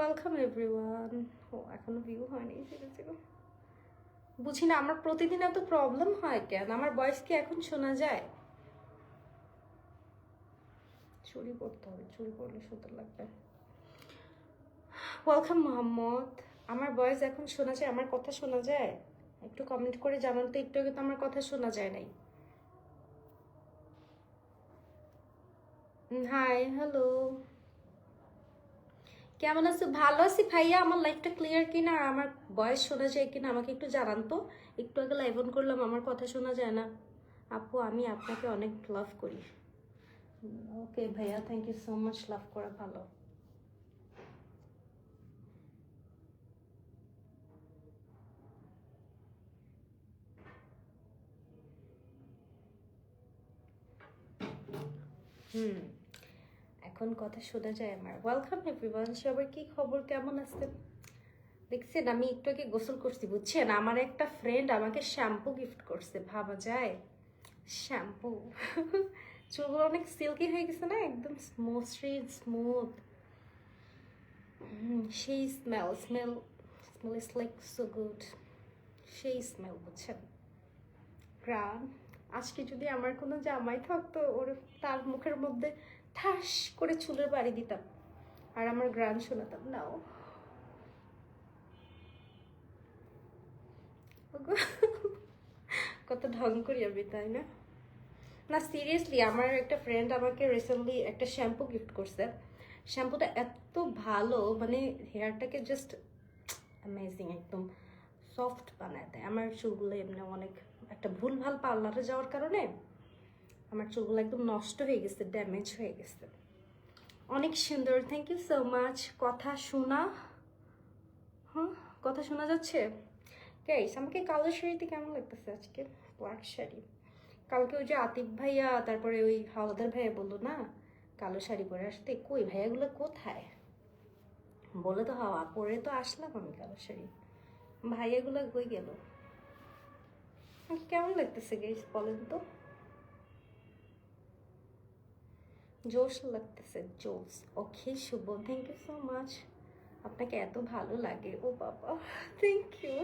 Welcome everyone. ও এখনো view হয়নি, ঠিক আছে। বুঝি না আমার প্রতিদিন এত প্রবলেম হয় কেন, আমার ভয়েস কি এখন শোনা যায়? চুরি করতে হবে, চুরি করলে সুন্দর লাগবে। ওয়েলকাম মোহাম্মদ। আমার ভয়েস এখন শোনা যায়, আমার কথা শোনা যায়? একটু কমেন্ট করে জানান তো, একটু আগে তো আমার কথা শোনা যায় নাই। হাই, হ্যালো, কেমন আছো? ভালো আছি ভাইয়া। আমার লাইফটা ক্লিয়ার কিনা আর আমার ভয়েস শোনা যায় কিনা আমাকে একটু জানান তো। একটু আগে লাইভ অন করলাম, আমার কথা শোনা যায় না। আপু আমি আপনাকে অনেক লাভ করি। ওকে ভাইয়া, থ্যাংক ইউ সো মাচ। লাভ করা ভালো। হুম, এখন কথা শোনা যায় আমার। ওয়েলকাম এভরিওয়ান, সবার কি খবর, কেমন আছেন? দেখছেন আমি একটু আগে গোসল করছি, বুঝছেন? আমার একটা ফ্রেন্ড আমাকে শ্যাম্পু গিফট করছে, ভাবা যায়? শ্যাম্পু চুলগুলো অনেক সিল্কি হয়ে গেছে না, একদম স্মুথ স্মুথ। সেই smell is like so good. সেই স্মেল, বুঝছেন? গ্রান। আজকে যদি আমার কোনো জামাই থাকতো, ওর তার মুখের মধ্যে ঠাস করে চুলের বাড়ি দিতাম আর আমার গ্রান শোনাতাম। নাও কত ঢং করি আমি, তাই না? না সিরিয়াসলি, আমার একটা ফ্রেন্ড আমাকে রিসেন্টলি একটা শ্যাম্পু গিফট করছে। শ্যাম্পুটা এত ভালো, মানে হেয়ারটাকে জাস্ট অ্যামেজিং, একদম সফট বানায় দেয়। আমার চুলগুলো এমনি অনেক একটা ভুলভাল পার্লারে যাওয়ার কারণে আমার চুলগুলো একদম নষ্ট হয়ে গেছে, ড্যামেজ হয়ে গেছে। অনেক সুন্দর, থ্যাংক ইউ সো মাচ। কথা শোনা, হ্যাঁ কথা শোনা যাচ্ছে? গাইস আমাকে কালো শাড়িতে কেমন লাগতেছে আজকে? ব্ল্যাক শাড়ি। কালকে ওই যে আতিফ ভাইয়া, তারপরে ওই হাওলাদার ভাইয়া বললো না কালো শাড়ি পরে আসতে, কই ভাইয়াগুলো কোথায়? বলে তো হাওয়া পরে তো আসলাম আমি কালো শাড়ি, ভাইয়াগুলো কই গেল? কেমন লাগতেছে গাইস বলেন তো? জোশ লাগতেছে, জোশ। ওকে শুভ, থ্যাংক ইউ সো মাচ। আপনাকে এত ভালো লাগে, ও বাবা, থ্যাংক ইউ।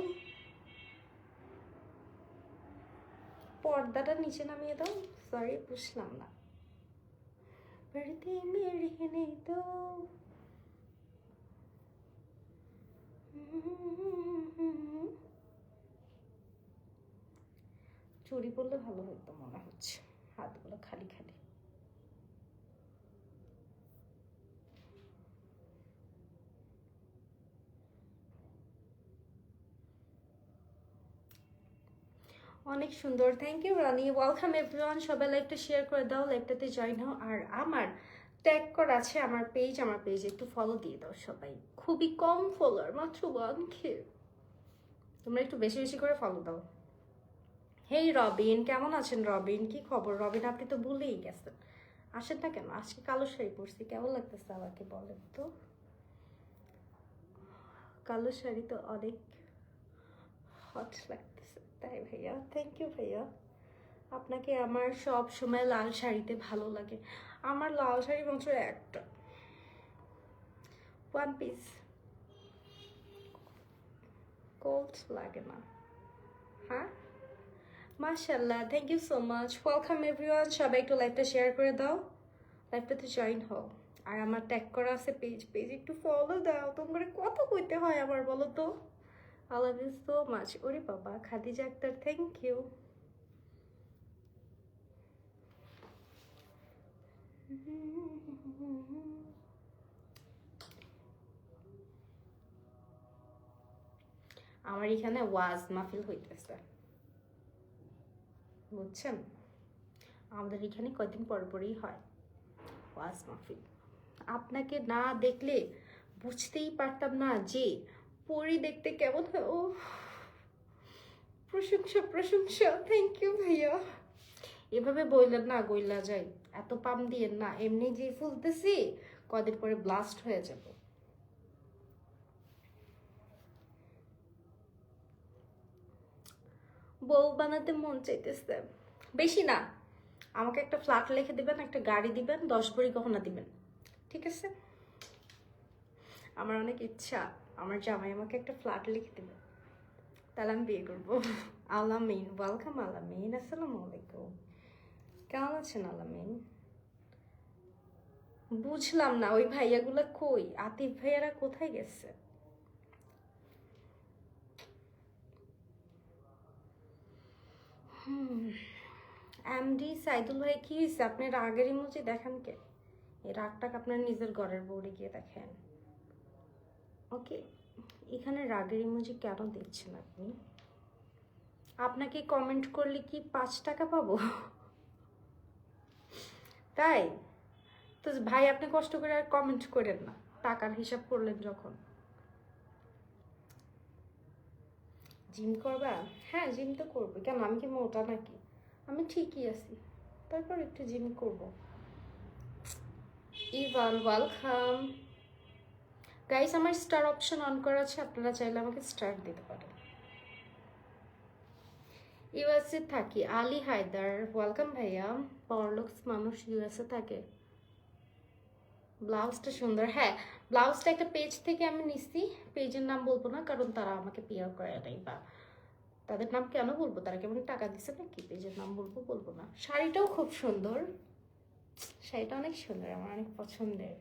পর্দাটা নিচে নামিয়ে দাও। সরি, বুঝলাম না। पर्दे में रहने दो। চুড়ি পরলে ভালো হতো মনে হচ্ছে, হাতগুলো খালি খালি। অনেক সুন্দর, thank you Rani. Welcome everyone, সবাই লাইভটা শেয়ার করে দাও, লাইভটাতে জয়েন হও। আর আমার ট্যাগ করা আছে আমার পেজ, আমার পেজে একটু ফলো দিয়ে দাও সবাই। খুবই কম ফলোয়ার, মাত্র 1K। তোমরা একটু বেশি বেশি করে ফলো দাও। হেই রবিন, কেমন আছেন রবিন? কি খবর রবিন? আপনি তো ভুলেই গেছেন, আসেন না কেন? আজকে কালো শাড়ি পরছি, কেমন লাগতেছে আমাকে বলেন তো? কালো শাড়ি তো অনেক হট লাগতেছে, তাই ভাইয়া? থ্যাংক ইউ ভাইয়া। আপনাকে আমার সব সময় লাল শাড়িতে ভালো লাগে। আমার লাল শাড়ি মাত্র একটা, ওয়ান পিস, কোল্ড লাগে না। হ্যাঁ, মাশাল্লাহ, thank you so much. Welcome everyone, সবাই একটু লাইভটা শেয়ার করে দাও, লাইভটাতে জয়েন হও। আর আমার ট্যাগ করা আছে পেজ, পেজ একটু ফলো দাও। তোমরা কত কইতে হয় আমার বলো তো? I love you so much. ওরে বাবা, খাদিজা আক্তার, থ্যাংক ইউ। আমার এখানে ওয়াজ মাহফিল হইতেছে, বুঝছেন? আমাদের এখানে কয়দিন পর পরই হয় ওয়াজ মাহফিল। আপনাকে না দেখলে বুঝতেই পারতাম না যে পরি দেখতে কেমন হয়। ও প্রশংসা প্রশংসা, থ্যাংক ইউ ভাইয়া। এভাবে বললেন না, গইলা যাই, এত পাম দিয়েন না। এমনি যে ফুলতেছি, কদিন পরে ব্লাস্ট হয়ে যাব। বউ বানাতে মন চাইতেছে। বেশি না, আমাকে একটা ফ্ল্যাট লিখে দিবেন, একটা গাড়ি দিবেন, 10 ভরি গহনা দিবেন, ঠিক আছে? আমার অনেক ইচ্ছা আমার জামাই আমাকে একটা ফ্ল্যাট লিখে দেবে, তাহলে আমি বিয়ে করবো। আলামিন, ওয়েলকাম আলামিন, আসসালামু আলাইকুম। কেমন আছেন আলামিন? বুঝলাম না ওই ভাইয়াগুলা কই, আতিফ ভাইয়ারা কোথায় গেছে? এমডি সাইদুল ভাই, কি হয়েছে? আপনি রাগের ইমোজি দেখান কে? এই রাগটাকে আপনার নিজের ঘরের বোর্ডে গিয়ে দেখেন। ওকে, এখানে রাগের ইমোজি কেন দিচ্ছেন আপনি? আপনাকে কমেন্ট করলে কি 5 টাকা পাবো? তাই তো ভাই, আপনি কষ্ট করে আর কমেন্ট করেন না, টাকার হিসাব করলেন যখন। জিম করবা? হ্যাঁ, জিম তো করবো, কেন আমি কি মোটা নাকি? আমি ঠিকই আছি, তারপর একটু জিম করব। ইভান, ওয়েলকাম। গাইস, আমার স্টার অপশন অন করা আছে, আপনারা চাইলে আমাকে স্টার দিতে পারেন। ইউএসএ থাকি, আলী হায়দার, ওয়েলকাম ভাইয়া। পরলক্স মানুষ ইউএসএ থাকে। ব্লাউজটা সুন্দর, হ্যাঁ। ব্লাউজটা একটা পেজ থেকে আমি নিছি, পেজের নাম বলবো না কারণ তারা আমাকে পিআর করে নাই, বা তাদের নাম কেন বলবো, তারা কেমন টাকা দিচ্ছে নাকি পেজের নাম বলবো? বলবো না। শাড়িটাও খুব সুন্দর, শাড়িটা অনেক সুন্দর, আমার অনেক পছন্দের,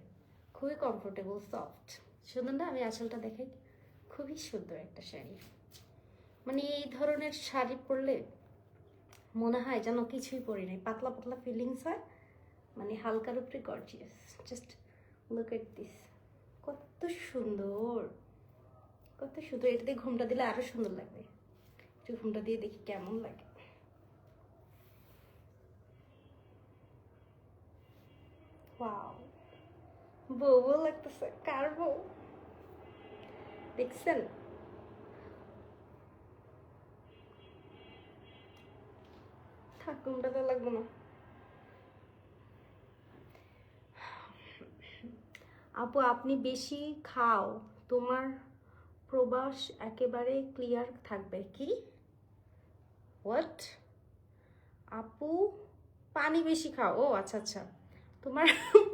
খুবই কমফোর্টেবল, সফট। সুন্দর না? আমি আঁচলটা দেখাই, খুবই সুন্দর একটা শাড়ি। মানে এই ধরনের শাড়ি পরলে মনে হয় যেন কিছুই পরি নাই, পাতলা পাতলা ফিলিংস হয়, মানে হালকার উপরে gorgeous. Just look at this, কত সুন্দর, কত সুন্দর। এটা দিয়ে ঘুমটা দিলে আরো সুন্দর লাগবে। একটু ঘুমটা দিয়ে দেখি কেমন লাগে। ওয়াও, বউ বউ লাগতেছে। কার বউ দেখছেন? থাক, ঘুমটা তো লাগবে না। আপু, আপনি বেশি খাও, তোমার প্রবাস একেবারে ক্লিয়ার থাকবে। কি? হোয়াট? আপু, পানি বেশি খাও? ও আচ্ছা আচ্ছা, তোমার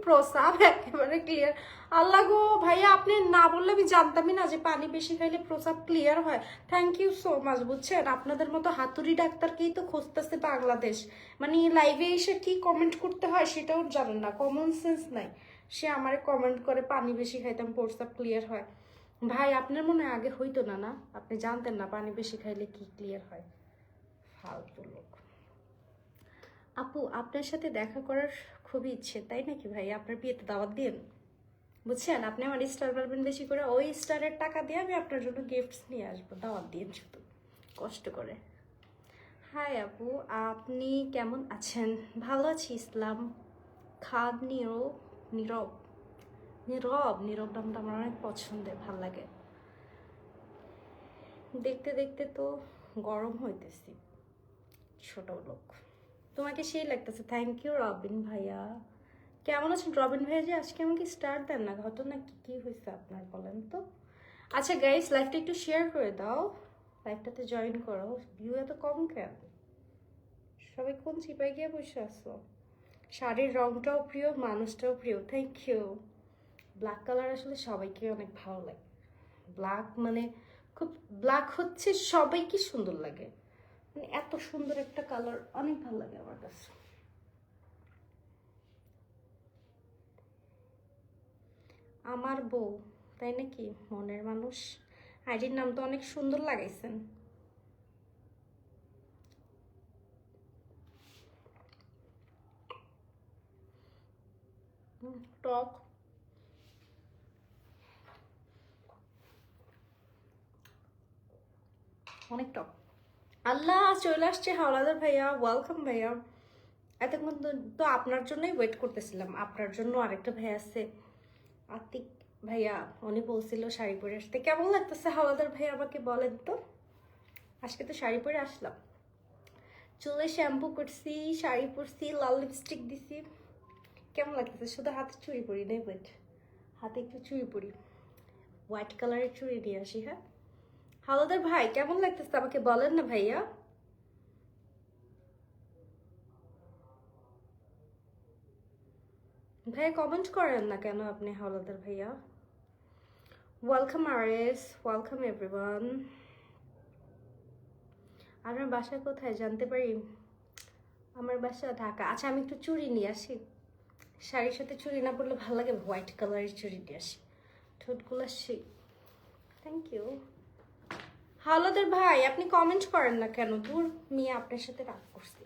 প্রস্রাব একেবারে ক্লিয়ার। আল্লাহ গো ভাইয়া, আপনি না বললে আমি জানতামই না যে পানি বেশি খাইলে প্রস্রাব ক্লিয়ার হয়। Thank you so much. বুঝছেন, আপনাদের মতো হাতুড়ি ডাক্তারকেই তো খুঁজতেছে বাংলাদেশ। মানে লাইভে এসে কি কমেন্ট করতে হয় সেটাও জানেন না, কমন সেন্স নাই। সে আমারে কমেন্ট করে পানি বেশি খাইতাম প্রস্রাব ক্লিয়ার হয়। ভাই, আপনার মনে হয় আগে হইতো না, না আপনি জানতেন না পানি বেশি খাইলে কি ক্লিয়ার হয়? ফালতু লোক। আপু, আপনার সাথে দেখা করার খুবই ইচ্ছে, তাই নাকি ভাই? আপনার বিয়েতে দাওয়াত দিন। বুঝছেন, আপনি আমার স্টার পারবেন বেশি করে, ওই স্টারের টাকা দিয়ে আমি আপনার জন্য গিফটস নিয়ে আসবো, দাওয়াত দিন শুধু কষ্ট করে। হাই আপু, আপনি কেমন আছেন? ভালো আছি। ইসলাম খাদ নীরব, নীরব, নীরব, নীরব নামটা আমার অনেক পছন্দের, ভাল লাগে। দেখতে দেখতে তো গরম হইতেছি, ছোট লোক। তোমাকে সেই লাগতেছে। থ্যাংক ইউ রবিন ভাইয়া। কেমন আছেন রবিন ভাইয়া? যে আজকে আমাকে স্টার দেন না, ঘটনা কি কি হয়েছে আপনার বলেন তো? আচ্ছা গাইস, লাইভটা একটু শেয়ার করে দাও, লাইভটাতে জয়েন করো। ভিউ এত কম কেন? সবাই কোন চিপায় গিয়ে বসে আছো? শাড়ির রংটাও প্রিয়, মানুষটাও প্রিয়, থ্যাংক ইউ। ব্ল্যাক কালার আসলে সবাইকে অনেক ভালো লাগে। ব্ল্যাক মানে খুব, ব্ল্যাক হচ্ছে সবাইকে সুন্দর লাগে, মানে এত সুন্দর একটা কালার, অনেক ভালো লাগে আমার কাছে। আমার বউ? তাই নাকি? মনের মানুষ। আইডির নাম তো অনেক সুন্দর লাগাইছেন। টক, অনেক টক। আল্লাহ, চলে আসছে হাওলাদার ভাইয়া, ওয়েলকাম ভাইয়া। এতক্ষণ তো আপনার জন্যই ওয়েট করতেছিলাম। আপনার জন্য আরেকটা ভাই আছে, আতিক ভাইয়া, উনি বলছিল শাড়ি পরে আসতে। কেমন লাগতেছে হাওলাদার ভাইয়া আমাকে বলেন তো? আজকে তো শাড়ি পরে আসলাম, চুলে শ্যাম্পু করছি, শাড়ি পরছি, লাল লিপস্টিক দিছি। কেমন লাগতেছে? শুধু হাতে চুড়ি পরি নাই, বাট হাতে একটু চুড়ি পরি, হোয়াইট কালারের চুড়ি নিয়ে আসি। হ্যাঁ হাওলাদার ভাই, কেমন লাগতেছে আমাকে বলেন না ভাইয়া। ভাইয়া কমেন্ট করেন না কেন আপনি হাওলাদার ভাইয়া? Welcome RS, welcome everyone. আপনার বাসা কোথায় জানতে পারি? আমার বাসা ঢাকা। আচ্ছা আমি একটু চুড়ি নিয়ে আসি, শাড়ির সাথে চুড়ি না পরলে ভালো লাগে, হোয়াইট কালারের চুড়ি নিয়ে আসি, ঠোঁটগুলো আসি। Thank you. হাওলাদার ভাই আপনি কমেন্ট করেন না কেন? দূর মেয়ে, আপনার সাথে রাগ করছি।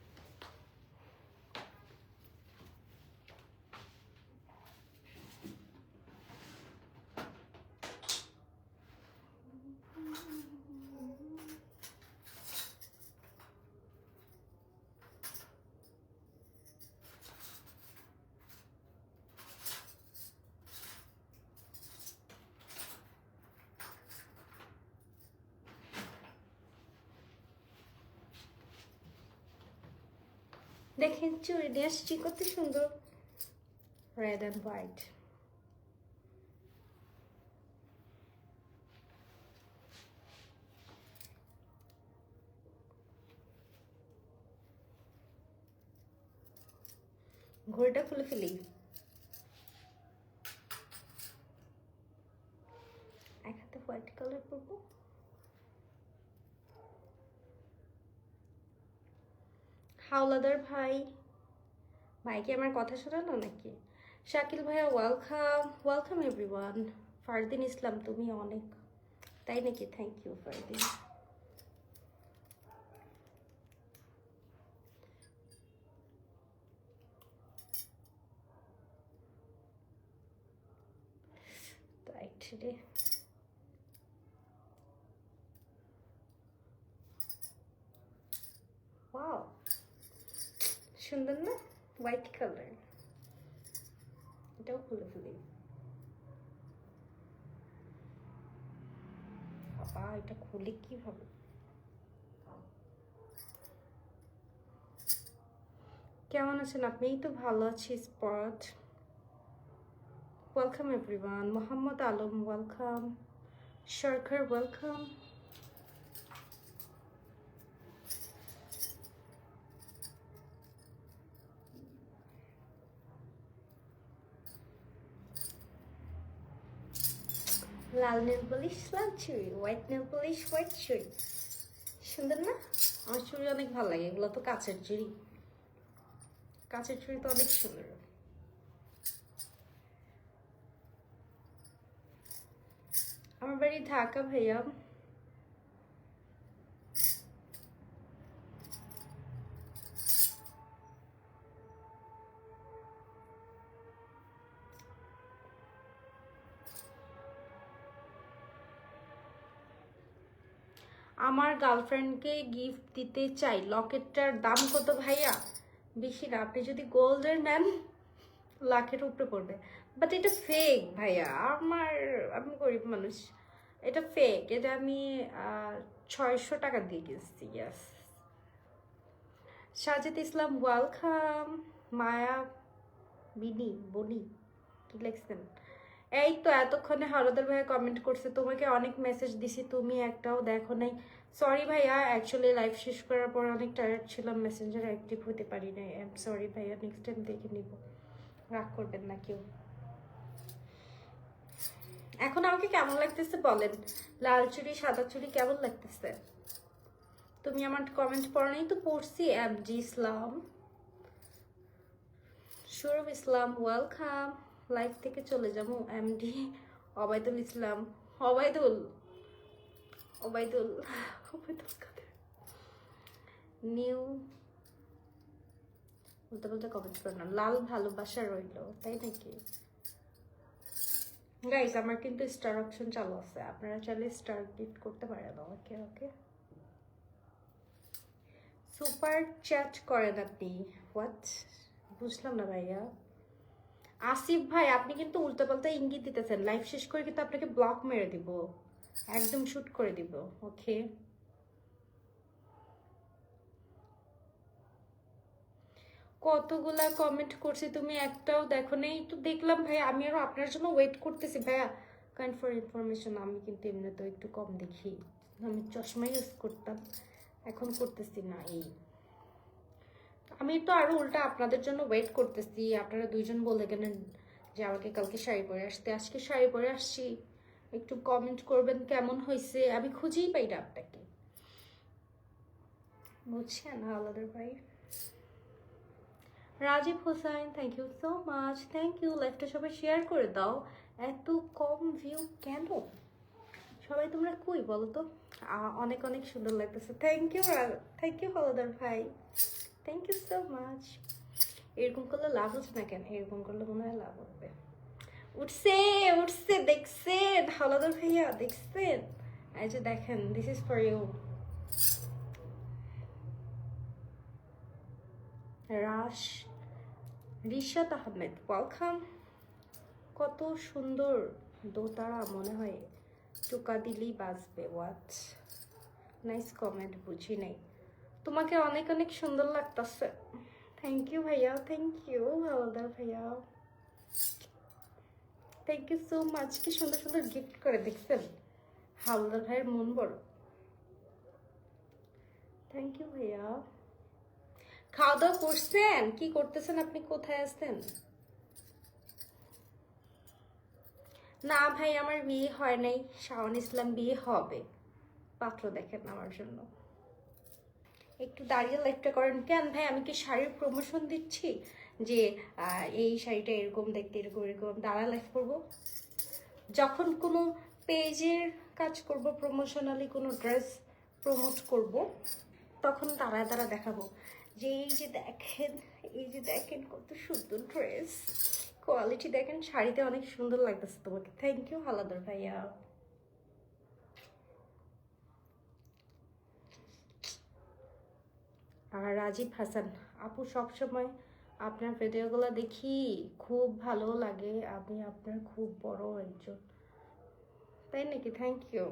দেখেন চুড়ি নিয়ে আসছি, কত সুন্দর, রেড অ্যান্ড হোয়াইট। ঘড়িটা খুলে ফেলি, এক হাতে হোয়াইট কালার পরবো। হাওলাদার ভাই, ভাই কি আমার কথা শোনানো নাকি? শাকিল ভাইয়া welcome, welcome everyone. Fardin Islam তুমি অনেক, তাই নাকি? Thank you Fardin. রাইট রে, ওয়াও সুন্দর না হোয়াইট কালার। এটাও খুলে ফেলি। বাবা এটা খুলে কিভাবে? কেমন আছেন আপনি? এই তো ভালো আছি। Spot welcome everyone. Mohammad Alam welcome, Sarkar welcome. লাল নেল পলিশ লাল চুড়ি, হোয়াইট নেল পলিশ হোয়াইট চুড়ি, সুন্দর না? আমার চুড়ি অনেক ভালো লাগে, এগুলো তো কাচের চুড়ি, কাচের চুড়ি তো অনেক সুন্দর। আমার বাড়ি ঢাকা ভাইয়া। আমার গার্লফ্রেন্ডকে গিফট দিতে চাই, লকেটটার দাম কত ভাইয়া? বেশি না, আপনি যদি গোল্ডের নেন লাখের উপরে পড়বে, বাট এটা ফেক ভাইয়া। আমি গরিব মানুষ, এটা ফেক, এটা আমি 600 টাকা দিয়ে গেছি। ইয়াস। সাজিদ ইসলাম ওয়েলকাম। মায়া বনি কি লিখছেন? এই তো এতক্ষণে হরদর ভাইয়া কমেন্ট করছে, তোমাকে অনেক মেসেজ দিছি তুমি একটাও দেখো নাই। সরি ভাইয়া, অ্যাকচুয়ালি লাইভ শেষ করার পর অনেক টায়ার্ড ছিলাম, মেসেঞ্জার অ্যাক্টিভ হতে পারি নাই। আই এম সরি ভাইয়া, নেক্সট টাইম দেখে নিব, রাগ করবেন না কেউ। এখন আমাকে কেমন লাগতেছে বলেন? লাল চুড়ি সাদা চুড়ি কেমন লাগতেছে? তুমি আমার কমেন্ট পড়ো নাই তো? পড়ছি। এমজি ইসলাম, সৌরভ ইসলাম ওয়েলকাম। লাইভ থেকে চলে যাবো। এমডি অবায়দুল ইসলাম, অবায়দুল ওবায়দুল ওবায়দুল কাদের নিউ, বলতে বলতে কমেন্ট করো না। লাল ভালোবাসা রইল, তাই নাকি? গাইস আমার কিন্তু স্টার অপশন চালু আছে, আপনারা চাইলে স্টার গিফট করতে পারেন আমাকে। ওকে, সুপার চ্যাট করেন আপনি? হোয়াট, বুঝলাম না ভাইয়া। আসিফ ভাই আপনি কিন্তু উল্টাপাল্টা ইঙ্গিত দিতেছেন, লাইভ শেষ করে কিন্তু আপনাকে ব্লক মেরে দিব, একদম শুট করে দিব। ওকে, কতগুলা কমেন্ট করছি, তুমি একটাও দেখো নেই তো? দেখলাম ভাই, আমি আরো আপনার জন্য ওয়েট করতেছি ভাইয়া। কাইন্ড ফর ইনফরমেশন, আমি কিন্তু এমনিতেও একটু কম দেখি, আমি চশমা ইউজ করতাম, এখন করতেছি না। এই আমি তো আরো উল্টা আপনাদের জন্য ওয়েট করতেছি। আপনারা দুইজন বলে গেলেন যে আমাকে কালকে শাড়ি পরে আসতে, আজকে শাড়ি পরে আসছি, একটু কমেন্ট করবেন কেমন হয়েছে, আমি খুঁজেই পাই না আপনাকে, বুঝছেন হাওলাদার ভাই। Rajib Hossain, thank you so much, thank you. লাইভটা সবাই শেয়ার করে দাও। এত কম ভিউ কেন? সবাই তোমরা কই বলো তো? অনেক অনেক সুন্দর লাগতেছে, থ্যাংক ইউ হাওলাদার ভাই, থ্যাংক ইউ সো মাচ। এরকম করলে লাভ হচ্ছে না কেন? এরকম করলে মনে হয় লাভ হবে। উঠছে উঠছে, দেখছেন হাওলাদার ভাইয়া, দেখছেন? এই যে দেখেন, this is for you. Rishad Ahmed, welcome. কত সুন্দর দোতারা, মনে হয় টোকা দিলেই বাজবে। ওয়াচ, নাইস কমেন্ট, বুঝি নাই। তোমাকে অনেক অনেক সুন্দর লাগতেছে, থ্যাংক ইউ ভাইয়া, থ্যাংক ইউ হাওলাদার ভাইয়া, থ্যাংক ইউ সো মাচ। কি সুন্দর সুন্দর গিফট করে, দেখছেন? হাওলাদার ভাইয়ের মন বড়, থ্যাংক ইউ ভাইয়া। খাওয়া দাওয়া করছেন? কি করতেছেন আপনি? কোথায় আছেন? না ভাই, আমার বিয়ে হয় নাই। শাওন ইসলাম বিয়ে হবে, পাত্র দেখেন আমার জন্য। একটু দাঁড়িয়ে লাইভটা করেন কেন ভাই? আমি কি শাড়ির প্রমোশন দিচ্ছি যে এই শাড়িটা এরকম দেখতে, এরকম এরকম? দাঁড়া লাইভ করবো যখন কোনো পেজের কাজ করব, প্রমোশনালি কোনো ড্রেস প্রমোট করব, তখন দাঁড়ায় দাঁড়া দেখাবো যে এই যে দেখেন, এই যে দেখেন কত সুন্দর ড্রেস, কোয়ালিটি দেখেন, শাড়িতে অনেক সুন্দর লাগতেছে তোমাকে। থ্যাংক ইউ হাওলাদার ভাইয়া। আর রাজীব হাসান আপু, সবসময় আপনার ভিডিওগুলো দেখি, খুব ভালো লাগে, আমি আপনার খুব বড় একজন। তাই নাকি? থ্যাংক ইউ,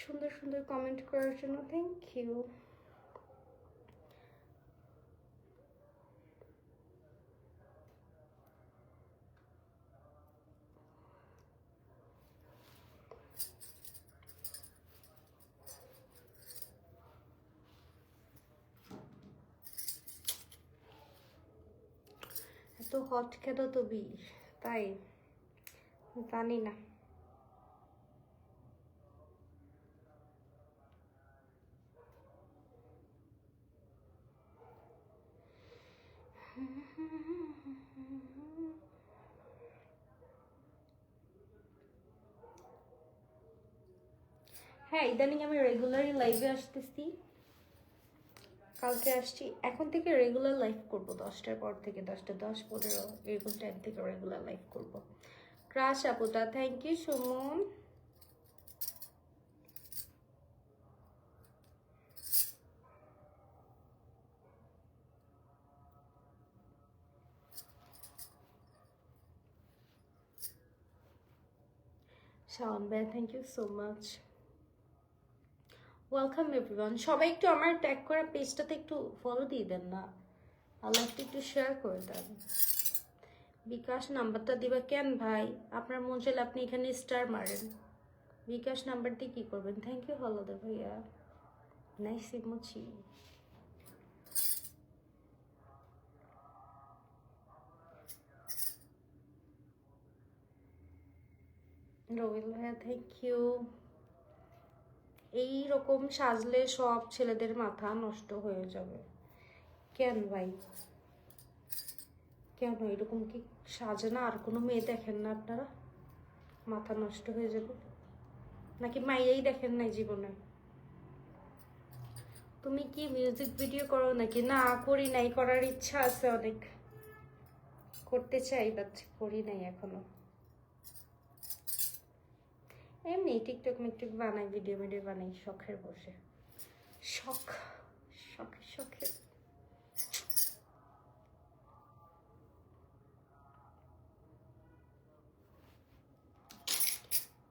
সুন্দর সুন্দর কমেন্ট করার জন্য থ্যাংক ইউ। এত হট কেন তুমি? তাই জানি না। হ্যাঁ, ইদানিং আমি রেগুলারই লাইভে আসতেছি। কালকে আসছি, এখন থেকে রেগুলার লাইভ করব 10টার পর থেকে, 10টা 10 15 এরকম টাইম থেকে রেগুলার লাইভ করব। ক্রাশ আপুটা, থ্যাংক ইউ সুমন। শাওন ভাই, thank you so much, welcome everyone. সবাই একটু আমার ট্যাগ করা পেজটাতে একটু ফলো দিয়ে দেন না, লাইভটা একটু শেয়ার করে দেন। বিকাশ নাম্বারটা দিবা কেন ভাই? আপনার মন চাইলে আপনি এখানে স্টার মারেন, বিকাশ নাম্বার দিয়ে কী করবেন? থ্যাংক ইউ হাওলাদার ভাইয়া, নাইস ইমোজি। রবিল ভাইয়া, থ্যাংক ইউ। এই রকম সাজলে সব ছেলেদের মাথা নষ্ট হয়ে যাবে। কেন ভাই? কেন এরকম কি সাজে না আর কোনো মেয়ে দেখেন না আপনারা? মাথা নষ্ট হয়ে যাবে নাকি মাইয়াই দেখেন নাই জীবনে? তুমি কি মিউজিক ভিডিও করো নাকি? না, করি নাই, করার ইচ্ছা আছে অনেক, করতে চাই, বাট করি নাই এখনো। এমনি টিকটক মিকটক বানাই, ভিডিও ভিডিও বানাই শখের বসে, শখ, শখে শখে।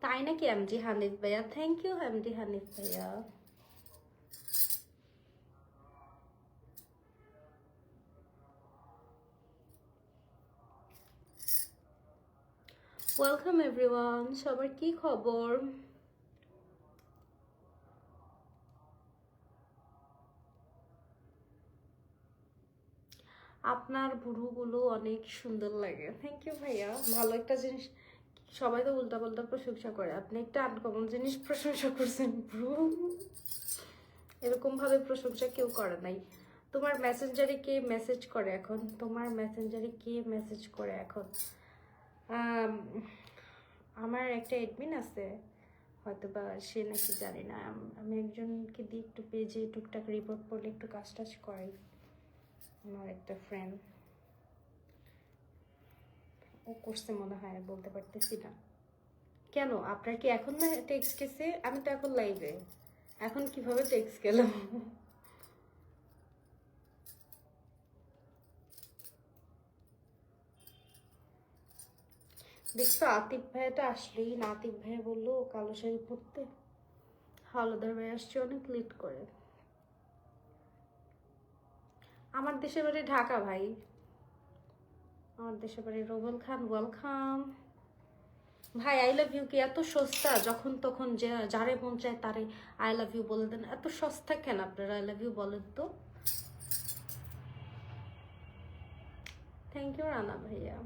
তাই নাকি এমজি হানিফ ভাইয়া? থ্যাংক ইউ এমজি হানিফ ভাইয়া। ওয়েলকাম এভরিওয়ান, সবার কি খবর? আপনার ভুরুগুলো অনেক সুন্দর লাগে, থ্যাংক ইউ ভাইয়া। ভালো একটা জিনিস সবাই তো উল্টা পাল্টা প্রশংসা করে, আপনি একটা আনকমন জিনিস প্রশংসা করছেন ব্রো। এরকম ভাবে প্রশংসা কেউ করে নাই। তোমার মেসেঞ্জারে কে মেসেজ করে এখন? তোমার মেসেঞ্জারে কে মেসেজ করে এখন? আমার একটা এডমিন আছে, হয়তো বা সে নাকি, জানি না। আমি একজনকে দিয়ে একটু পেজে টুকটাক রিপোর্ট করলে একটু কাজ টাজ করাই, আমার একটা ফ্রেন্ড ও করছে মনে হয়, বলতে পারতেছি না। কেন আপনার কি এখন না টেক্সট গেছে? আমি তো এখন লাইভে, এখন কিভাবে টেক্সট গেলাম? দেখছো আতিফ ভাইয়াটা আসলেই না, আতিফ ভাইয়া বললো কালো শাড়ি পরতে, হাওলাদার ভাই আসছে অনেক লেট করে। আমার দেশের বাড়ি ঢাকা ভাই, আমার দেশের বাড়ি রোবেল খান, ওয়েলকাম ভাই। আই লাভ ইউ কি এত সস্তা? যখন তখন যে যারে মন চায় তারে আই লাভ ইউ বলে দেন, এত সস্তা কেন আপনারা আই লাভ ইউ বলেন তো? থ্যাংক ইউ রানা ভাইয়া।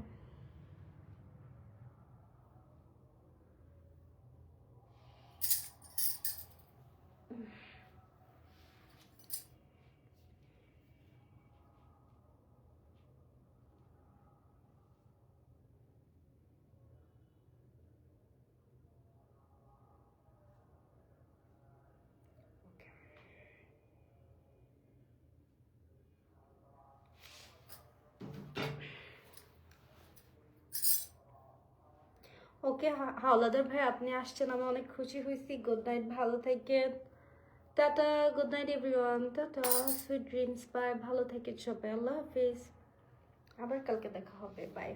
ওকে হাওলাদার ভাই আপনি আসছেন, আমি অনেক খুশি হয়েছি। গুড নাইট, ভালো থাকেন। Tata, good night everyone, tata, sweet dreams, bye, ভালো থাকেন সবাই, আল্লাহ হাফিজ। আবার কালকে দেখা হবে, বাই।